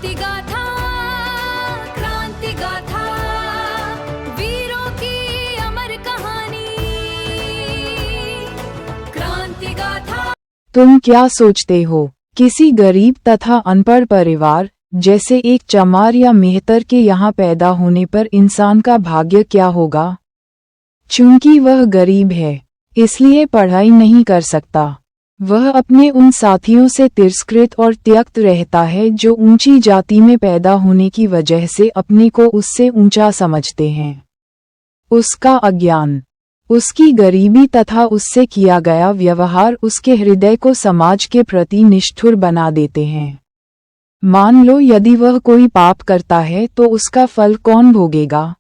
क्रांति गाथा, क्रांति गाथा, वीरों की अमर कहानी, क्रांति गाथा। तुम क्या सोचते हो, किसी गरीब तथा अनपढ़ परिवार जैसे एक चमार या मेहतर के यहाँ पैदा होने पर इंसान का भाग्य क्या होगा? चूंकि वह गरीब है, इसलिए पढ़ाई नहीं कर सकता। वह अपने उन साथियों से तिरस्कृत और त्यक्त रहता है जो ऊंची जाति में पैदा होने की वजह से अपने को उससे ऊंचा समझते हैं। उसका अज्ञान, उसकी गरीबी तथा उससे किया गया व्यवहार उसके हृदय को समाज के प्रति निष्ठुर बना देते हैं। मान लो यदि वह कोई पाप करता है तो उसका फल कौन भोगेगा?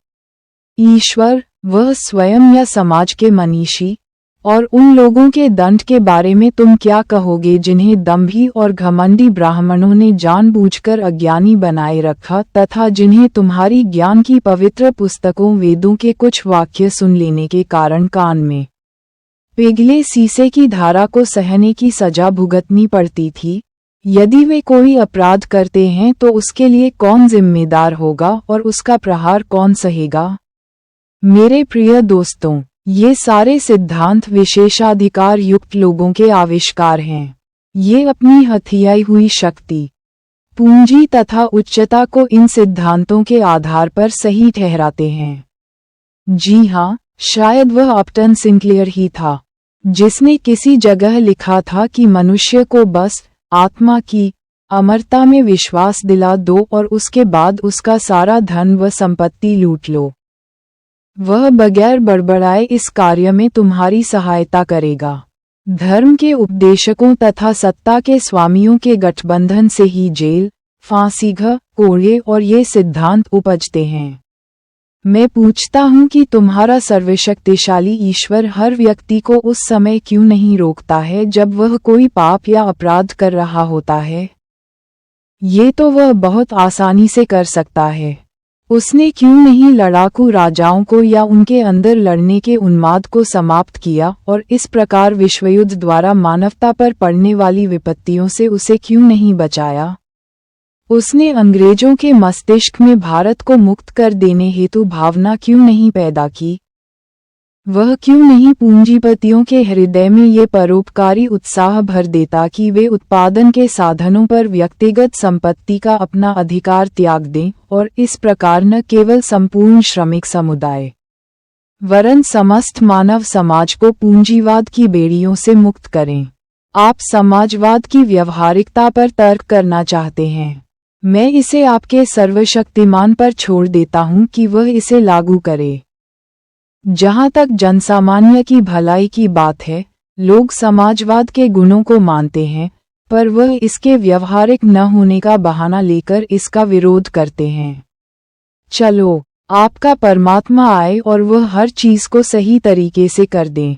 ईश्वर, वह स्वयं या समाज के मनीषी। और उन लोगों के दंड के बारे में तुम क्या कहोगे जिन्हें दंभी और घमंडी ब्राह्मणों ने जानबूझकर अज्ञानी बनाए रखा तथा जिन्हें तुम्हारी ज्ञान की पवित्र पुस्तकों वेदों के कुछ वाक्य सुन लेने के कारण कान में पिघले शीशे की धारा को सहने की सजा भुगतनी पड़ती थी? यदि वे कोई अपराध करते हैं तो उसके लिए कौन जिम्मेदार होगा और उसका प्रहार कौन सहेगा? मेरे प्रिय दोस्तों, ये सारे सिद्धांत विशेषाधिकार युक्त लोगों के आविष्कार हैं। ये अपनी हथियाई हुई शक्ति, पूंजी तथा उच्चता को इन सिद्धांतों के आधार पर सही ठहराते हैं। जी हाँ, शायद वह अपटन सिंक्लेयर ही था जिसने किसी जगह लिखा था कि मनुष्य को बस आत्मा की अमरता में विश्वास दिला दो और उसके बाद उसका सारा धन व संपत्ति लूट लो। वह बगैर बड़बड़ाए इस कार्य में तुम्हारी सहायता करेगा। धर्म के उपदेशकों तथा सत्ता के स्वामियों के गठबंधन से ही जेल, फांसीघर, कोड़े और ये सिद्धांत उपजते हैं। मैं पूछता हूँ कि तुम्हारा सर्वशक्तिशाली ईश्वर हर व्यक्ति को उस समय क्यों नहीं रोकता है जब वह कोई पाप या अपराध कर रहा होता है? ये तो वह बहुत आसानी से कर सकता है। उसने क्यों नहीं लड़ाकू राजाओं को या उनके अंदर लड़ने के उन्माद को समाप्त किया और इस प्रकार विश्वयुद्ध द्वारा मानवता पर पड़ने वाली विपत्तियों से उसे क्यों नहीं बचाया? उसने अंग्रेजों के मस्तिष्क में भारत को मुक्त कर देने हेतु भावना क्यों नहीं पैदा की? वह क्यों नहीं पूंजीपतियों के हृदय में ये परोपकारी उत्साह भर देता कि वे उत्पादन के साधनों पर व्यक्तिगत संपत्ति का अपना अधिकार त्याग दें और इस प्रकार न केवल संपूर्ण श्रमिक समुदाय वरन समस्त मानव समाज को पूंजीवाद की बेड़ियों से मुक्त करें? आप समाजवाद की व्यवहारिकता पर तर्क करना चाहते हैं। मैं इसे आपके सर्वशक्तिमान पर छोड़ देता हूं कि वह इसे लागू करे। जहां तक जनसामान्य की भलाई की बात है, लोग समाजवाद के गुणों को मानते हैं, पर वह इसके व्यवहारिक न होने का बहाना लेकर इसका विरोध करते हैं। चलो, आपका परमात्मा आए और वह हर चीज को सही तरीके से कर दें।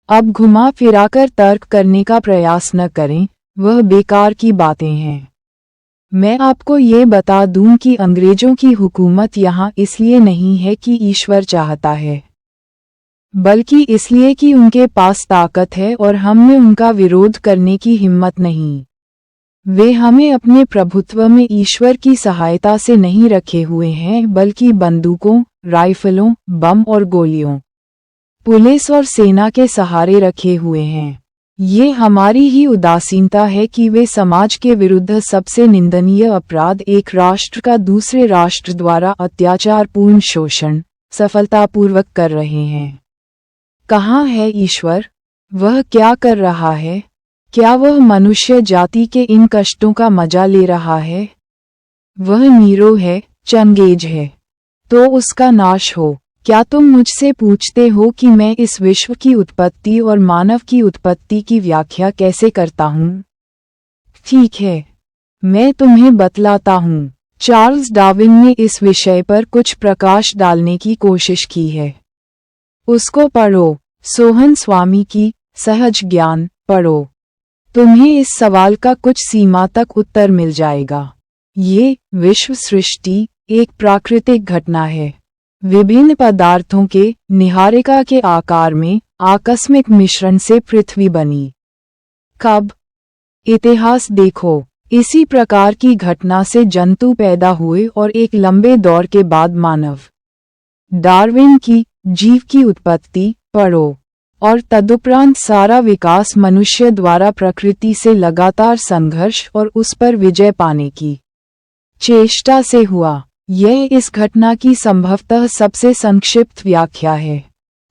अब घुमा फिराकर तर्क करने का प्रयास न करें, वह बेकार की बातें हैं। मैं आपको ये बता दूं कि अंग्रेजों की हुकूमत यहाँ इसलिए नहीं है कि ईश्वर चाहता है, बल्कि इसलिए कि उनके पास ताकत है और हम में उनका विरोध करने की हिम्मत नहीं। वे हमें अपने प्रभुत्व में ईश्वर की सहायता से नहीं रखे हुए हैं, बल्कि बंदूकों, राइफलों, बम और गोलियों, पुलिस और सेना के सहारे रखे हुए हैं। ये हमारी ही उदासीनता है कि वे समाज के विरुद्ध सबसे निंदनीय अपराध, एक राष्ट्र का दूसरे राष्ट्र द्वारा अत्याचारपूर्ण शोषण, सफलतापूर्वक कर रहे हैं। कहाँ है ईश्वर? वह क्या कर रहा है? क्या वह मनुष्य जाति के इन कष्टों का मजा ले रहा है? वह नीरो है, चंगेज है, तो उसका नाश हो। क्या तुम मुझसे पूछते हो कि मैं इस विश्व की उत्पत्ति और मानव की उत्पत्ति की व्याख्या कैसे करता हूँ? ठीक है, मैं तुम्हें बतलाता हूँ। चार्ल्स डार्विन ने इस विषय पर कुछ प्रकाश डालने की कोशिश की है। उसको पढ़ो। सोहन स्वामी की सहज ज्ञान पढ़ो। तुम्हें इस सवाल का कुछ सीमा तक उत्तर मिल जाएगा। ये विश्व सृष्टि एक प्राकृतिक घटना है। विभिन्न पदार्थों के निहारिका के आकार में आकस्मिक मिश्रण से पृथ्वी बनी। कब? इतिहास देखो। इसी प्रकार की घटना से जंतु पैदा हुए और एक लंबे दौर के बाद मानव। डार्विन की जीव की उत्पत्ति पढ़ो। और तदुपरांत सारा विकास मनुष्य द्वारा प्रकृति से लगातार संघर्ष और उस पर विजय पाने की चेष्टा से हुआ। यह इस घटना की संभवतः सबसे संक्षिप्त व्याख्या है।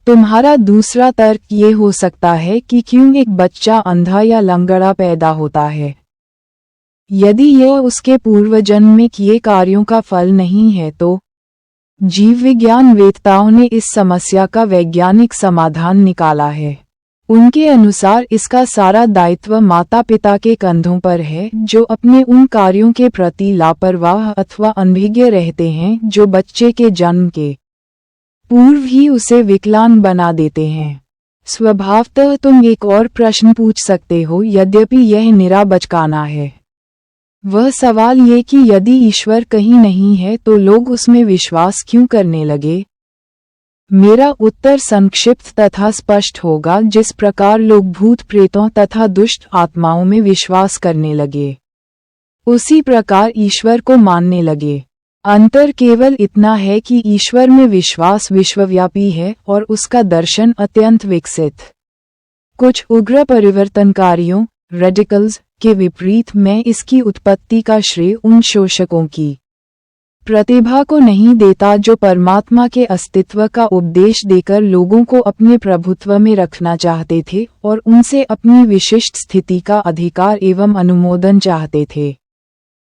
तुम्हारा दूसरा तर्क ये हो सकता है कि क्यों एक बच्चा अंधा या लंगड़ा पैदा होता है। यदि यह उसके पूर्वजन्म में किए कार्यों का फल नहीं है तो जीव विज्ञान वेत्ताओं ने इस समस्या का वैज्ञानिक समाधान निकाला है। उनके अनुसार इसका सारा दायित्व माता पिता के कंधों पर है, जो अपने उन कार्यों के प्रति लापरवाह अथवा अनभिज्ञ रहते हैं जो बच्चे के जन्म के पूर्व ही उसे विकलांग बना देते हैं। स्वभावतः तुम एक और प्रश्न पूछ सकते हो, यद्यपि यह निरा बचकाना है। वह सवाल ये कि यदि ईश्वर कहीं नहीं है तो लोग उसमें विश्वास क्यों करने लगे। मेरा उत्तर संक्षिप्त तथा स्पष्ट होगा। जिस प्रकार लोग भूत प्रेतों तथा दुष्ट आत्माओं में विश्वास करने लगे, उसी प्रकार ईश्वर को मानने लगे। अंतर केवल इतना है कि ईश्वर में विश्वास विश्वव्यापी है और उसका दर्शन अत्यंत विकसित। कुछ उग्र परिवर्तनकारियों रेडिकल्स के विपरीत मैं इसकी उत्पत्ति का श्रेय उन शोषकों की प्रतिभा को नहीं देता जो परमात्मा के अस्तित्व का उपदेश देकर लोगों को अपने प्रभुत्व में रखना चाहते थे और उनसे अपनी विशिष्ट स्थिति का अधिकार एवं अनुमोदन चाहते थे।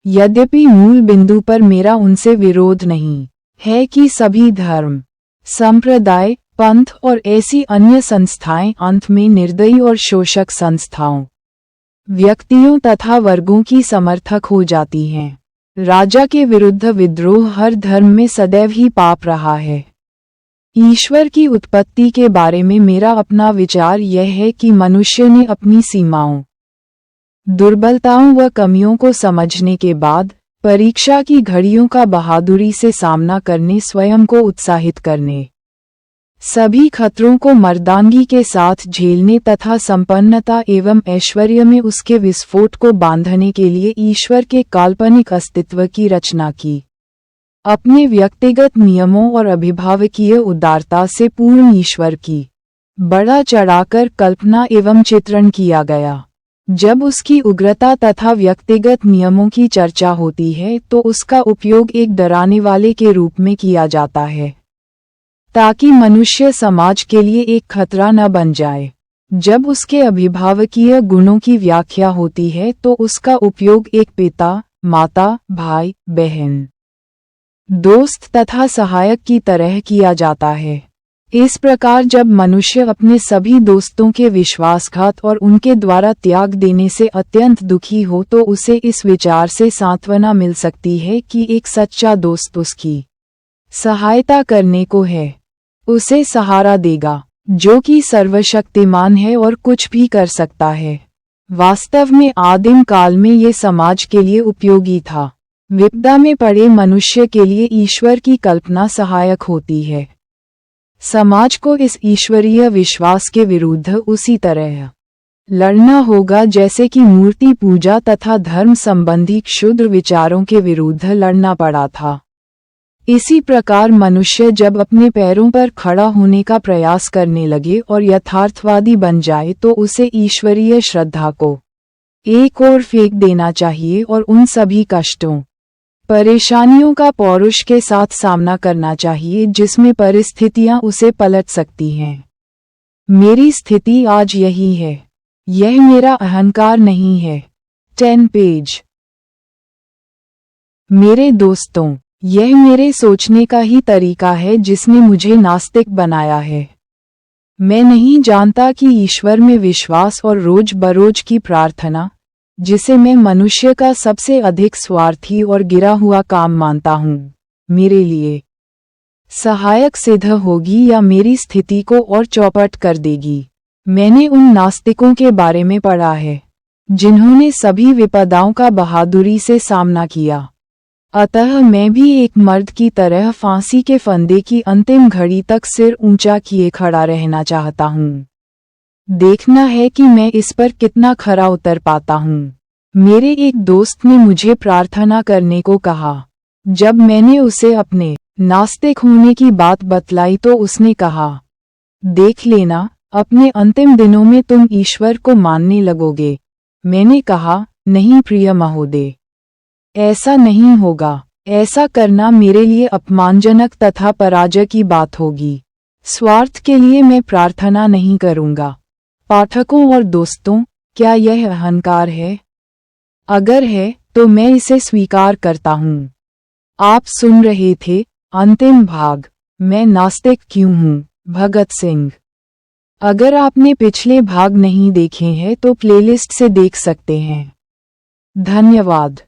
यद्यपि मूल बिंदु पर मेरा उनसे विरोध नहीं है कि सभी धर्म, संप्रदाय, पंथ और ऐसी अन्य संस्थाएं अंत में निर्दयी और शोषक संस्थाओं, व्यक्तियों तथा वर्गों की समर्थक हो जाती हैं। राजा के विरुद्ध विद्रोह हर धर्म में सदैव ही पाप रहा है। ईश्वर की उत्पत्ति के बारे में मेरा अपना विचार यह है कि मनुष्य ने अपनी सीमाओं, दुर्बलताओं व कमियों को समझने के बाद परीक्षा की घड़ियों का बहादुरी से सामना करने, स्वयं को उत्साहित करने, सभी खतरों को मर्दानगी के साथ झेलने तथा संपन्नता एवं ऐश्वर्य में उसके विस्फोट को बांधने के लिए ईश्वर के काल्पनिक अस्तित्व की रचना की। अपने व्यक्तिगत नियमों और अभिभावकीय उदारता से पूर्ण ईश्वर की बड़ा चढ़ाकर कल्पना एवं चित्रण किया गया। जब उसकी उग्रता तथा व्यक्तिगत नियमों की चर्चा होती है तो उसका उपयोग एक डराने वाले के रूप में किया जाता है, ताकि मनुष्य समाज के लिए एक खतरा न बन जाए। जब उसके अभिभावकीय गुणों की व्याख्या होती है तो उसका उपयोग एक पिता, माता, भाई, बहन, दोस्त तथा सहायक की तरह किया जाता है। इस प्रकार जब मनुष्य अपने सभी दोस्तों के विश्वासघात और उनके द्वारा त्याग देने से अत्यंत दुखी हो तो उसे इस विचार से सांत्वना मिल सकती है कि एक सच्चा दोस्त उसकी सहायता करने को है, उसे सहारा देगा, जो कि सर्वशक्तिमान है और कुछ भी कर सकता है। वास्तव में आदिम काल में ये समाज के लिए उपयोगी था। विपदा में पड़े मनुष्य के लिए ईश्वर की कल्पना सहायक होती है। समाज को इस ईश्वरीय विश्वास के विरुद्ध उसी तरह लड़ना होगा जैसे कि मूर्ति पूजा तथा धर्म संबंधी क्षुद्र विचारों के विरुद्ध लड़ना पड़ा था। इसी प्रकार मनुष्य जब अपने पैरों पर खड़ा होने का प्रयास करने लगे और यथार्थवादी बन जाए तो उसे ईश्वरीय श्रद्धा को एक ओर फेंक देना चाहिए और उन सभी कष्टों, परेशानियों का पौरुष के साथ सामना करना चाहिए जिसमें परिस्थितियां उसे पलट सकती हैं। मेरी स्थिति आज यही है। यह मेरा अहंकार नहीं है। 10 पेज। मेरे दोस्तों, यह मेरे सोचने का ही तरीका है जिसने मुझे नास्तिक बनाया है। मैं नहीं जानता कि ईश्वर में विश्वास और रोज बरोज की प्रार्थना, जिसे मैं मनुष्य का सबसे अधिक स्वार्थी और गिरा हुआ काम मानता हूँ, मेरे लिए सहायक सिद्ध होगी या मेरी स्थिति को और चौपट कर देगी। मैंने उन नास्तिकों के बारे में पढ़ा है जिन्होंने सभी विपदाओं का बहादुरी से सामना किया। अतः मैं भी एक मर्द की तरह फांसी के फंदे की अंतिम घड़ी तक सिर ऊंचा किए खड़ा रहना चाहता हूँ। देखना है कि मैं इस पर कितना खरा उतर पाता हूँ। मेरे एक दोस्त ने मुझे प्रार्थना करने को कहा। जब मैंने उसे अपने नास्तिक होने की बात बतलाई तो उसने कहा, देख लेना, अपने अंतिम दिनों में तुम ईश्वर को मानने लगोगे। मैंने कहा, नहीं प्रिय महोदय, ऐसा नहीं होगा। ऐसा करना मेरे लिए अपमानजनक तथा पराजय की बात होगी। स्वार्थ के लिए मैं प्रार्थना नहीं करूंगा। पाठकों और दोस्तों, क्या यह अहंकार है? अगर है, तो मैं इसे स्वीकार करता हूँ। आप सुन रहे थे अंतिम भाग, मैं नास्तिक क्यों हूँ, भगत सिंह। अगर आपने पिछले भाग नहीं देखे हैं तो प्लेलिस्ट से देख सकते हैं। धन्यवाद।